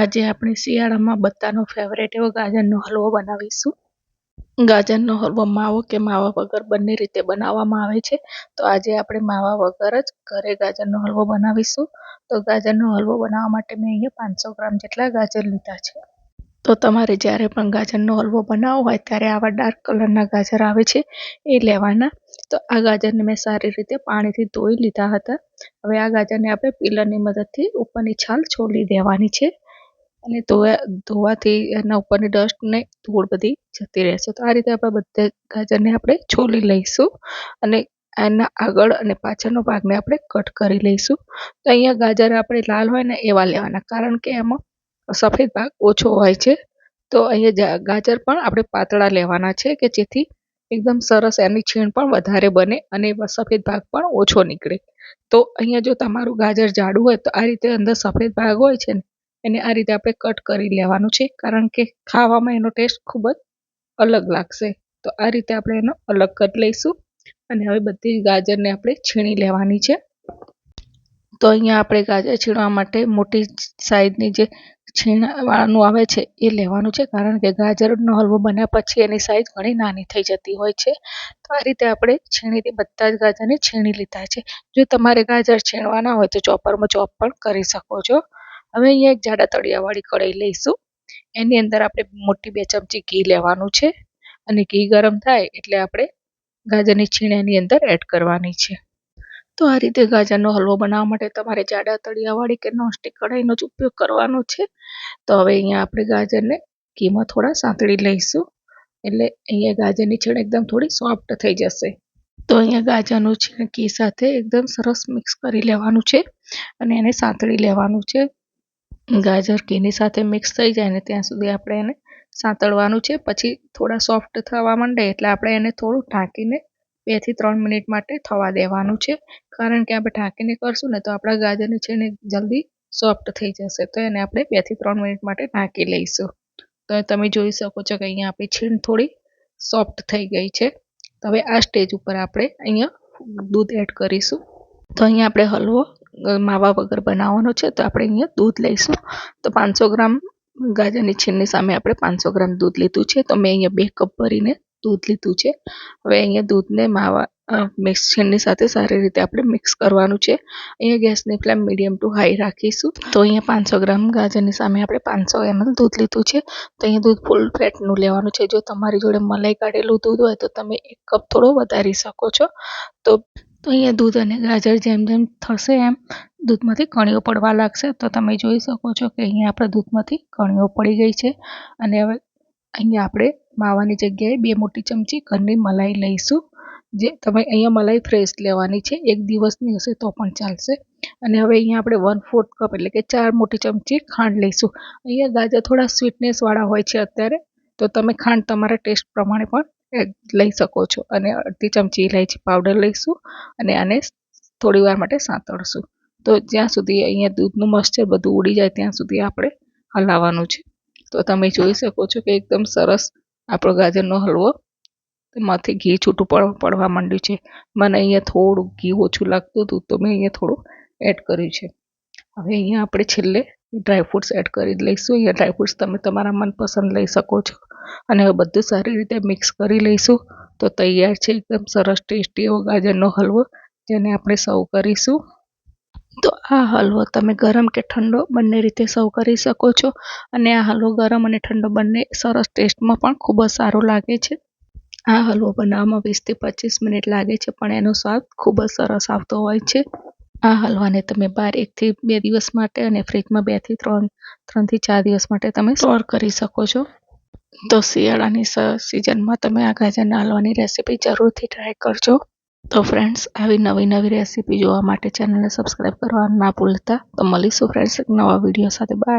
આજે આપણે શિયાળામાં બધાનો ફેવરેટ એવો ગાજરનો હલવો બનાવીશું। ગાજરનો હલવો માવો કે માવા વગર બંને રીતે બનાવવામાં આવે છે। તો આજે આપણે માવા વગર જ ઘરે ગાજરનો હલવો બનાવીશું। તો ગાજરનો હલવો બનાવવા માટે મેં અહીંયા 500 ગ્રામ જેટલા ગાજર લીધા છે। તો તમારે જ્યારે પણ ગાજરનો હલવો બનાવવો હોય ત્યારે આવા ડાર્ક કલરના ગાજર આવે છે એ લેવાના। તો આ ગાજરને મેં સારી રીતે પાણીથી ધોઈ લીધા હતા। હવે આ ગાજરને આપણે પીલરની મદદથી ઉપરની છાલ છોલી દેવાની છે અને ધોવાથી એના ઉપરની ડસ્ટ ને ધૂળ બધી જતી રહેશે। તો આ રીતે આપણે બધા ગાજરને આપણે છોલી લઈશું અને એના આગળ અને પાછળનો ભાગને આપણે કટ કરી લઈશું। તો અહીંયા ગાજર આપણે લાલ હોય ને એવા લેવાના, કારણ કે એમાં સફેદ ભાગ ઓછો હોય છે। તો અહીંયા ગાજર પણ આપણે પાતળા લેવાના છે કે જેથી એકદમ સરસ એની છીણ પણ વધારે બને અને સફેદ ભાગ પણ ઓછો નીકળે। તો અહીંયા જો તમારું ગાજર જાડું હોય તો આ રીતે અંદર સફેદ ભાગ હોય છે ને એને આ રીતે આપણે કટ કરી લેવાનું છે, કારણ કે ખાવામાં એનો ટેસ્ટ ખૂબ જ અલગ લાગશે। તો આ રીતે આપણે એનો અલગ કરી લઈશું અને હવે બધી ગાજરને આપણે છીણી લેવાની છે। તો અહીંયા આપણે ગાજર છીણવા માટે મોટી સાઈઝની જે છીણવાનું આવે છે એ લેવાનું છે, કારણ કે ગાજરનો હલવો બન્યા પછી એની સાઈઝ ઘણી નાની થઈ જતી હોય છે। તો આ રીતે આપણે છીણીથી બધા જ ગાજરને છીણી લીધા છે। જો તમારે ગાજર છીણવાના હોય તો ચોપરમાં ચોપ પણ કરી શકો છો। હવે અહીંયા એક જાડા તળિયાવાળી કઢાઈ લઈશું, એની અંદર આપણે મોટી 2 ચમચી ઘી લેવાનું છે અને ઘી ગરમ થાય એટલે આપણે ગાજરની છીણ એની અંદર એડ કરવાની છે। તો આ રીતે ગાજરનો હલવો બનાવવા માટે તમારે જાડા તળિયાવાળી કે નોનસ્ટિક કઢાઈનો જ ઉપયોગ કરવાનો છે। તો હવે અહીંયા આપણે ગાજરને ઘીમાં થોડા સાંતળી લઈશું એટલે અહીંયા ગાજરની છીણ એકદમ થોડી સોફ્ટ થઈ જશે। તો અહીંયા ગાજરનું છીણ ઘી સાથે એકદમ સરસ મિક્સ કરી લેવાનું છે અને એને સાંતળી લેવાનું છે। ગાજર ઘીની સાથે મિક્સ થઈ જાય ને ત્યાં સુધી આપણે એને સાંતળવાનું છે। પછી થોડા સોફ્ટ થવા માંડે એટલે આપણે એને થોડું ઢાંકીને 2 થી 3 મિનિટ માટે થવા દેવાનું છે, કારણ કે આપણે ઢાંકીને કરશું ને તો આપણા ગાજરની છીણ જલ્દી સોફ્ટ થઈ જશે। તો એને આપણે 2 થી 3 મિનિટ માટે ઢાંકી લઈશું। તો તમે જોઈ શકો છો કે અહીંયા આપણી છીણ થોડી સોફ્ટ થઈ ગઈ છે। તો હવે આ સ્ટેજ ઉપર આપણે અહીંયા દૂધ એડ કરીશું। તો અહીંયા આપણે હલવો માવા વગર બનાવવાનો છે, તો આપણે અહીંયા દૂધ લઈશું। તો 500 ગ્રામ ગાજરની છીણની સામે આપણે 500 ગ્રામ દૂધ લીધું છે। તો મેં અહીંયા 2 કપ ભરીને દૂધ લીધું છે। હવે અહીંયા દૂધને માવા મિક્સ છીણની સાથે સારી રીતે આપણે મિક્સ કરવાનું છે। અહીંયા ગેસની ફ્લેમ મીડિયમ ટુ હાઈ રાખીશું। તો અહીંયા 500 ગ્રામ ગાજરની સામે આપણે 500 ml દૂધ લીધું છે। તો અહીંયા દૂધ ફૂલ ફેટનું લેવાનું છે। જો તમારી જોડે મલાઈ કાઢેલું દૂધ હોય તો તમે 1 કપ થોડો વધારી શકો છો। તો અહીંયા દૂધ અને ગાજર જેમ જેમ થશે એમ દૂધમાંથી કણીઓ પડવા લાગશે। તો તમે જોઈ શકો છો કે અહીંયા આપણા દૂધમાંથી કણીઓ પડી ગઈ છે અને હવે અહીંયા આપણે માવાની જગ્યાએ 2 મોટી ચમચી ઘરની મલાઈ લઈશું। જે તમે અહીંયા મલાઈ ફ્રેશ લેવાની છે, 1 દિવસની હશે તો પણ ચાલશે। અને હવે અહીંયા આપણે 1/4 કપ એટલે કે 4 મોટી ચમચી ખાંડ લઈશું। અહીંયા ગાજર થોડા સ્વીટનેસ વાળા હોય છે અત્યારે, તો તમે ખાંડ તમારા ટેસ્ટ પ્રમાણે પણ લઈ શકો છો। અને અડધી ચમચી ઇલાયચી પાવડર લઈશું અને આને થોડી વાર માટે સાંતળશું। તો જ્યાં સુધી અહીંયા દૂધનું મોઇસ્ચર બધું ઉડી જાય ત્યાં સુધી આપણે હલાવવાનું છે। તો તમે જોઈ શકો છો કે એકદમ સરસ આપણો ગાજરનો હલવો માંથી ઘી છૂટું પડવા માંડ્યું છે। મને અહીંયા થોડું ઘી ઓછું લાગતું હતું તો મેં અહીંયા થોડું એડ કર્યું છે। હવે અહીંયા આપણે છેલ્લે ડ્રાયફ્રૂટ્સ એડ કરી લઈશું। અહીંયા ડ્રાયફ્રૂટ્સ તમે તમારા મનપસંદ લઈ શકો છો અને હવે બધું સારી રીતે મિક્સ કરી લઈશું। તો તૈયાર છે એકદમ સરસ ટેસ્ટી એવો ગાજરનો હલવો, જેને આપણે સર્વ કરીશું। તો આ હલવો તમે ગરમ કે ઠંડો બંને રીતે સર્વ કરી શકો છો અને આ હલવો ગરમ અને ઠંડો બંને સરસ ટેસ્ટમાં પણ ખૂબ જ સારો લાગે છે। આ હલવો બનાવવામાં 20 થી 25 મિનિટ લાગે છે, પણ એનો સ્વાદ ખૂબ જ સરસ આવતો હોય છે। આ હલવાને તમે બહાર 1 થી 2 દિવસ માટે અને ફ્રીજમાં 2 થી 3 થી 4 દિવસ માટે તમે સ્ટોર કરી શકો છો। તો શિયાળાની સિઝનમાં તમે આ ગાજરના હલવાની રેસીપી જરૂરથી ટ્રાય કરજો। તો ફ્રેન્ડ્સ, આવી નવી રેસીપી જોવા માટે ચેનલને સબસ્ક્રાઈબ કરવા ના ભૂલતા। તો મળીશું ફ્રેન્ડ્સ એક નવા વિડીયો સાથે। બાય।